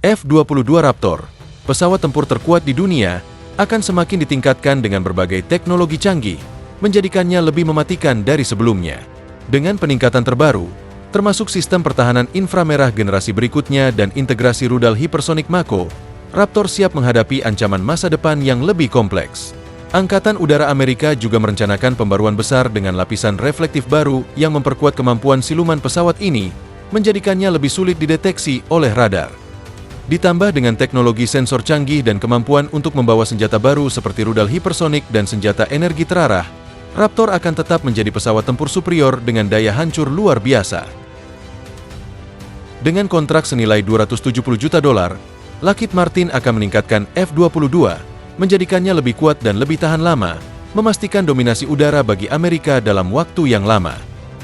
F-22 Raptor, pesawat tempur terkuat di dunia, akan semakin ditingkatkan dengan berbagai teknologi canggih, menjadikannya lebih mematikan dari sebelumnya. Dengan peningkatan terbaru, termasuk sistem pertahanan inframerah generasi berikutnya dan integrasi rudal hipersonik Mako, Raptor siap menghadapi ancaman masa depan yang lebih kompleks. Angkatan Udara Amerika juga merencanakan pembaruan besar dengan lapisan reflektif baru yang memperkuat kemampuan siluman pesawat ini, menjadikannya lebih sulit dideteksi oleh radar. Ditambah dengan teknologi sensor canggih dan kemampuan untuk membawa senjata baru seperti rudal hipersonik dan senjata energi terarah, Raptor akan tetap menjadi pesawat tempur superior dengan daya hancur luar biasa. Dengan kontrak senilai $270 juta, Lockheed Martin akan meningkatkan F-22, menjadikannya lebih kuat dan lebih tahan lama, memastikan dominasi udara bagi Amerika dalam waktu yang lama.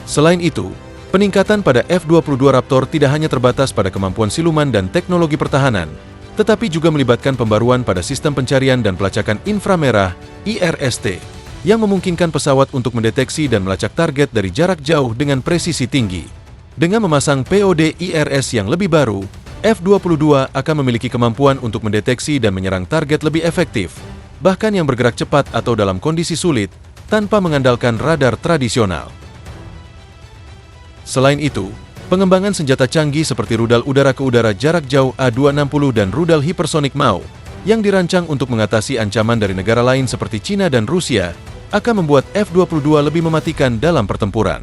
Selain itu, peningkatan pada F-22 Raptor tidak hanya terbatas pada kemampuan siluman dan teknologi pertahanan, tetapi juga melibatkan pembaruan pada sistem pencarian dan pelacakan inframerah (IRST), yang memungkinkan pesawat untuk mendeteksi dan melacak target dari jarak jauh dengan presisi tinggi. Dengan memasang POD IRS yang lebih baru, F-22 akan memiliki kemampuan untuk mendeteksi dan menyerang target lebih efektif, bahkan yang bergerak cepat atau dalam kondisi sulit, tanpa mengandalkan radar tradisional. Selain itu, pengembangan senjata canggih seperti rudal udara-ke-udara jarak jauh A-260 dan rudal hipersonik MAU, yang dirancang untuk mengatasi ancaman dari negara lain seperti China dan Rusia, akan membuat F-22 lebih mematikan dalam pertempuran.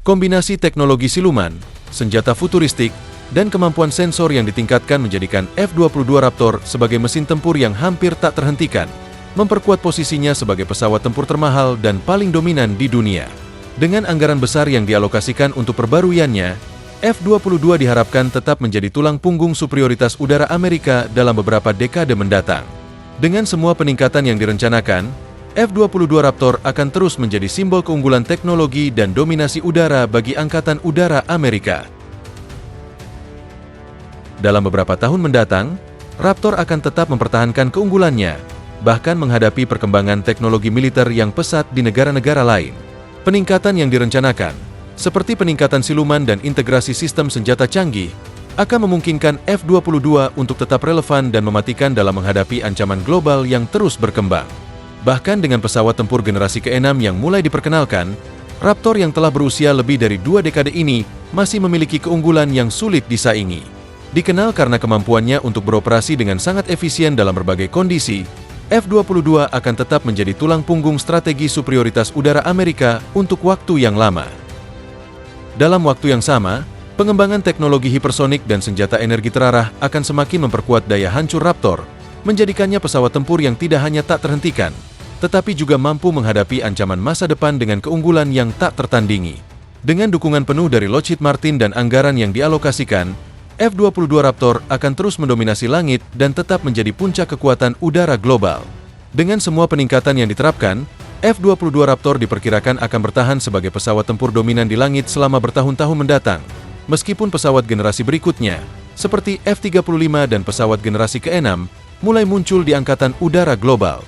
Kombinasi teknologi siluman, senjata futuristik, dan kemampuan sensor yang ditingkatkan menjadikan F-22 Raptor sebagai mesin tempur yang hampir tak terhentikan, memperkuat posisinya sebagai pesawat tempur termahal dan paling dominan di dunia. Dengan anggaran besar yang dialokasikan untuk perbaruiannya, F-22 diharapkan tetap menjadi tulang punggung superioritas udara Amerika dalam beberapa dekade mendatang. Dengan semua peningkatan yang direncanakan, F-22 Raptor akan terus menjadi simbol keunggulan teknologi dan dominasi udara bagi Angkatan Udara Amerika. Dalam beberapa tahun mendatang, Raptor akan tetap mempertahankan keunggulannya, bahkan menghadapi perkembangan teknologi militer yang pesat di negara-negara lain. Peningkatan yang direncanakan, seperti peningkatan siluman dan integrasi sistem senjata canggih, akan memungkinkan F-22 untuk tetap relevan dan mematikan dalam menghadapi ancaman global yang terus berkembang. Bahkan dengan pesawat tempur generasi ke-6 yang mulai diperkenalkan, Raptor yang telah berusia lebih dari 2 dekade ini masih memiliki keunggulan yang sulit disaingi. Dikenal karena kemampuannya untuk beroperasi dengan sangat efisien dalam berbagai kondisi, F-22 akan tetap menjadi tulang punggung strategi superioritas udara Amerika untuk waktu yang lama. Dalam waktu yang sama, pengembangan teknologi hipersonik dan senjata energi terarah akan semakin memperkuat daya hancur Raptor, menjadikannya pesawat tempur yang tidak hanya tak terhentikan, tetapi juga mampu menghadapi ancaman masa depan dengan keunggulan yang tak tertandingi. Dengan dukungan penuh dari Lockheed Martin dan anggaran yang dialokasikan, F-22 Raptor akan terus mendominasi langit dan tetap menjadi puncak kekuatan udara global. Dengan semua peningkatan yang diterapkan, F-22 Raptor diperkirakan akan bertahan sebagai pesawat tempur dominan di langit selama bertahun-tahun mendatang, meskipun pesawat generasi berikutnya, seperti F-35 dan pesawat generasi ke-6, mulai muncul di Angkatan Udara global.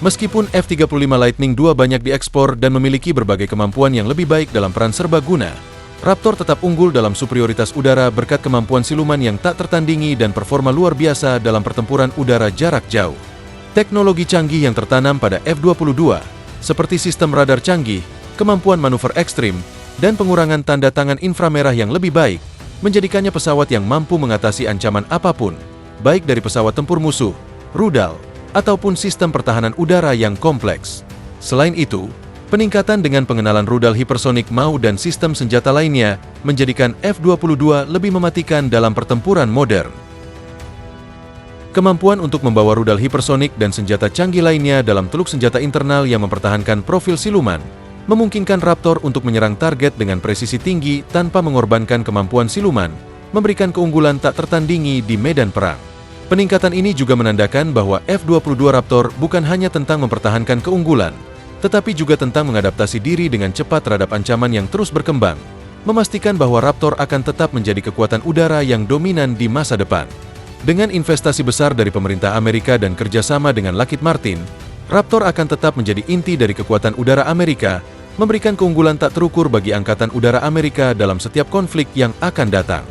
Meskipun F-35 Lightning II banyak diekspor dan memiliki berbagai kemampuan yang lebih baik dalam peran serbaguna, Raptor tetap unggul dalam superioritas udara berkat kemampuan siluman yang tak tertandingi dan performa luar biasa dalam pertempuran udara jarak jauh. Teknologi canggih yang tertanam pada F-22, seperti sistem radar canggih, kemampuan manuver ekstrim, dan pengurangan tanda tangan inframerah yang lebih baik, menjadikannya pesawat yang mampu mengatasi ancaman apapun, baik dari pesawat tempur musuh, rudal, ataupun sistem pertahanan udara yang kompleks. Selain itu, peningkatan dengan pengenalan rudal hipersonik MAU dan sistem senjata lainnya menjadikan F-22 lebih mematikan dalam pertempuran modern. Kemampuan untuk membawa rudal hipersonik dan senjata canggih lainnya dalam teluk senjata internal yang mempertahankan profil siluman, memungkinkan Raptor untuk menyerang target dengan presisi tinggi tanpa mengorbankan kemampuan siluman, memberikan keunggulan tak tertandingi di medan perang. Peningkatan ini juga menandakan bahwa F-22 Raptor bukan hanya tentang mempertahankan keunggulan, tetapi juga tentang mengadaptasi diri dengan cepat terhadap ancaman yang terus berkembang, memastikan bahwa Raptor akan tetap menjadi kekuatan udara yang dominan di masa depan. Dengan investasi besar dari pemerintah Amerika dan kerjasama dengan Lockheed Martin, Raptor akan tetap menjadi inti dari kekuatan udara Amerika, memberikan keunggulan tak terukur bagi Angkatan Udara Amerika dalam setiap konflik yang akan datang.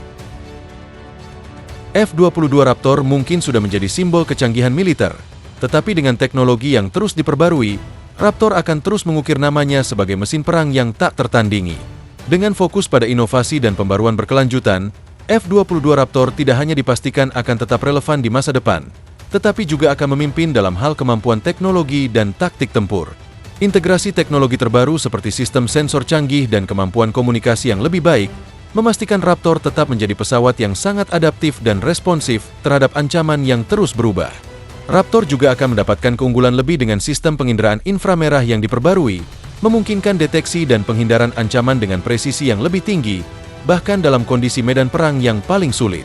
F-22 Raptor mungkin sudah menjadi simbol kecanggihan militer, tetapi dengan teknologi yang terus diperbarui, Raptor akan terus mengukir namanya sebagai mesin perang yang tak tertandingi. Dengan fokus pada inovasi dan pembaruan berkelanjutan, F-22 Raptor tidak hanya dipastikan akan tetap relevan di masa depan, tetapi juga akan memimpin dalam hal kemampuan teknologi dan taktik tempur. Integrasi teknologi terbaru seperti sistem sensor canggih dan kemampuan komunikasi yang lebih baik, memastikan Raptor tetap menjadi pesawat yang sangat adaptif dan responsif terhadap ancaman yang terus berubah. Raptor juga akan mendapatkan keunggulan lebih dengan sistem penginderaan inframerah yang diperbarui, memungkinkan deteksi dan penghindaran ancaman dengan presisi yang lebih tinggi, bahkan dalam kondisi medan perang yang paling sulit.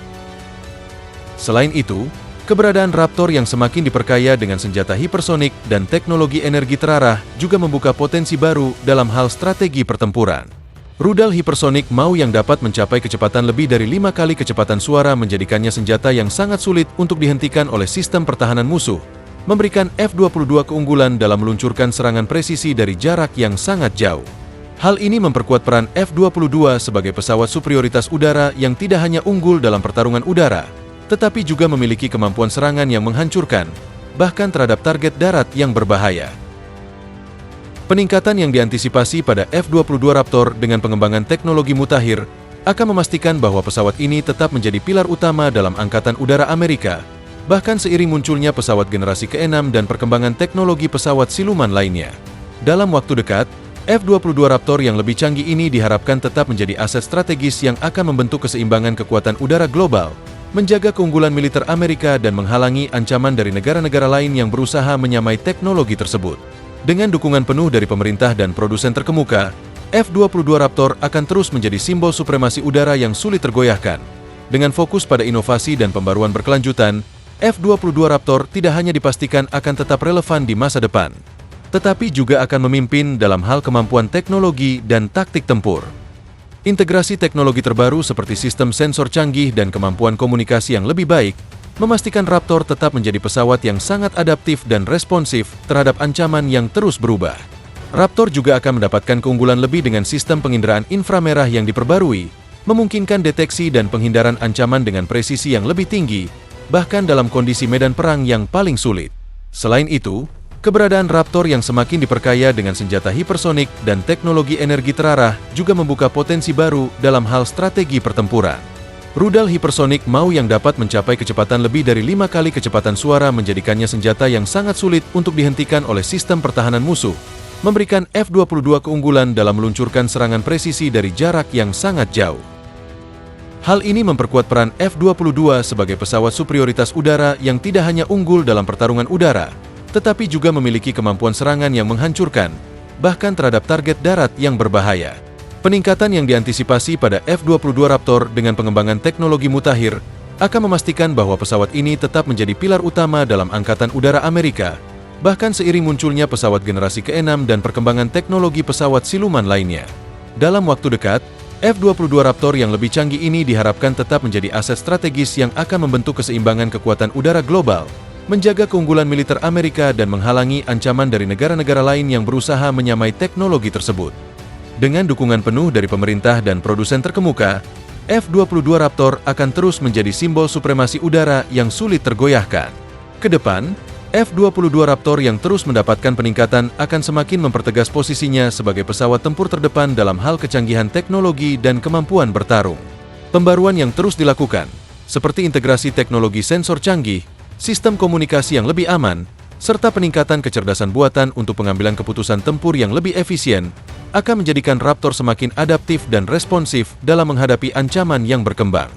Selain itu, keberadaan Raptor yang semakin diperkaya dengan senjata hipersonik dan teknologi energi terarah juga membuka potensi baru dalam hal strategi pertempuran. Rudal hipersonik MAU yang dapat mencapai kecepatan lebih dari 5 kali kecepatan suara menjadikannya senjata yang sangat sulit untuk dihentikan oleh sistem pertahanan musuh, memberikan F-22 keunggulan dalam meluncurkan serangan presisi dari jarak yang sangat jauh. Hal ini memperkuat peran F-22 sebagai pesawat superioritas udara yang tidak hanya unggul dalam pertarungan udara, tetapi juga memiliki kemampuan serangan yang menghancurkan, bahkan terhadap target darat yang berbahaya. Peningkatan yang diantisipasi pada F-22 Raptor dengan pengembangan teknologi mutakhir akan memastikan bahwa pesawat ini tetap menjadi pilar utama dalam Angkatan Udara Amerika, bahkan seiring munculnya pesawat generasi ke-6 dan perkembangan teknologi pesawat siluman lainnya. Dalam waktu dekat, F-22 Raptor yang lebih canggih ini diharapkan tetap menjadi aset strategis yang akan membentuk keseimbangan kekuatan udara global, menjaga keunggulan militer Amerika dan menghalangi ancaman dari negara-negara lain yang berusaha menyamai teknologi tersebut. Dengan dukungan penuh dari pemerintah dan produsen terkemuka, F-22 Raptor akan terus menjadi simbol supremasi udara yang sulit tergoyahkan. Dengan fokus pada inovasi dan pembaruan berkelanjutan, F-22 Raptor tidak hanya dipastikan akan tetap relevan di masa depan, tetapi juga akan memimpin dalam hal kemampuan teknologi dan taktik tempur. Integrasi teknologi terbaru seperti sistem sensor canggih dan kemampuan komunikasi yang lebih baik, memastikan Raptor tetap menjadi pesawat yang sangat adaptif dan responsif terhadap ancaman yang terus berubah. Raptor juga akan mendapatkan keunggulan lebih dengan sistem penginderaan inframerah yang diperbarui, memungkinkan deteksi dan penghindaran ancaman dengan presisi yang lebih tinggi, bahkan dalam kondisi medan perang yang paling sulit. Selain itu, keberadaan Raptor yang semakin diperkaya dengan senjata hipersonik dan teknologi energi terarah juga membuka potensi baru dalam hal strategi pertempuran. Rudal hipersonik MAU yang dapat mencapai kecepatan lebih dari 5 kali kecepatan suara menjadikannya senjata yang sangat sulit untuk dihentikan oleh sistem pertahanan musuh, memberikan F-22 keunggulan dalam meluncurkan serangan presisi dari jarak yang sangat jauh. Hal ini memperkuat peran F-22 sebagai pesawat superioritas udara yang tidak hanya unggul dalam pertarungan udara, tetapi juga memiliki kemampuan serangan yang menghancurkan, bahkan terhadap target darat yang berbahaya. Peningkatan yang diantisipasi pada F-22 Raptor dengan pengembangan teknologi mutakhir akan memastikan bahwa pesawat ini tetap menjadi pilar utama dalam Angkatan Udara Amerika, bahkan seiring munculnya pesawat generasi ke-6 dan perkembangan teknologi pesawat siluman lainnya. Dalam waktu dekat, F-22 Raptor yang lebih canggih ini diharapkan tetap menjadi aset strategis yang akan membentuk keseimbangan kekuatan udara global, menjaga keunggulan militer Amerika dan menghalangi ancaman dari negara-negara lain yang berusaha menyamai teknologi tersebut. Dengan dukungan penuh dari pemerintah dan produsen terkemuka, F-22 Raptor akan terus menjadi simbol supremasi udara yang sulit tergoyahkan. Kedepan, F-22 Raptor yang terus mendapatkan peningkatan akan semakin mempertegas posisinya sebagai pesawat tempur terdepan dalam hal kecanggihan teknologi dan kemampuan bertarung. Pembaruan yang terus dilakukan, seperti integrasi teknologi sensor canggih, sistem komunikasi yang lebih aman, serta peningkatan kecerdasan buatan untuk pengambilan keputusan tempur yang lebih efisien, akan menjadikan Raptor semakin adaptif dan responsif dalam menghadapi ancaman yang berkembang.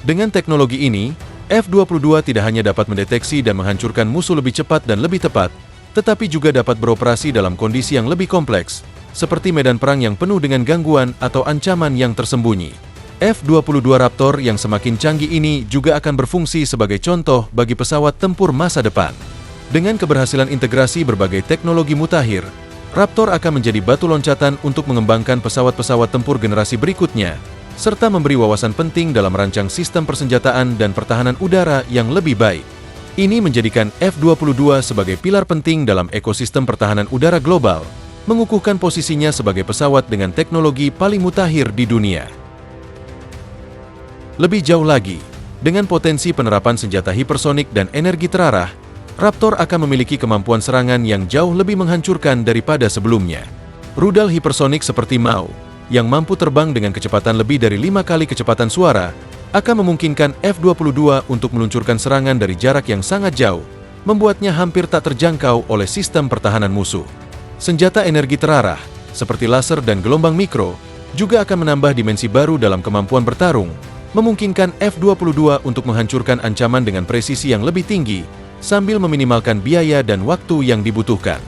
Dengan teknologi ini, F-22 tidak hanya dapat mendeteksi dan menghancurkan musuh lebih cepat dan lebih tepat, tetapi juga dapat beroperasi dalam kondisi yang lebih kompleks, seperti medan perang yang penuh dengan gangguan atau ancaman yang tersembunyi. F-22 Raptor yang semakin canggih ini juga akan berfungsi sebagai contoh bagi pesawat tempur masa depan. Dengan keberhasilan integrasi berbagai teknologi mutakhir, Raptor akan menjadi batu loncatan untuk mengembangkan pesawat-pesawat tempur generasi berikutnya, serta memberi wawasan penting dalam merancang sistem persenjataan dan pertahanan udara yang lebih baik. Ini menjadikan F-22 sebagai pilar penting dalam ekosistem pertahanan udara global, mengukuhkan posisinya sebagai pesawat dengan teknologi paling mutakhir di dunia. Lebih jauh lagi, dengan potensi penerapan senjata hipersonik dan energi terarah, Raptor akan memiliki kemampuan serangan yang jauh lebih menghancurkan daripada sebelumnya. Rudal hipersonik seperti MAU, yang mampu terbang dengan kecepatan lebih dari 5 kali kecepatan suara, akan memungkinkan F-22 untuk meluncurkan serangan dari jarak yang sangat jauh, membuatnya hampir tak terjangkau oleh sistem pertahanan musuh. Senjata energi terarah, seperti laser dan gelombang mikro, juga akan menambah dimensi baru dalam kemampuan bertarung, memungkinkan F-22 untuk menghancurkan ancaman dengan presisi yang lebih tinggi, sambil meminimalkan biaya dan waktu yang dibutuhkan.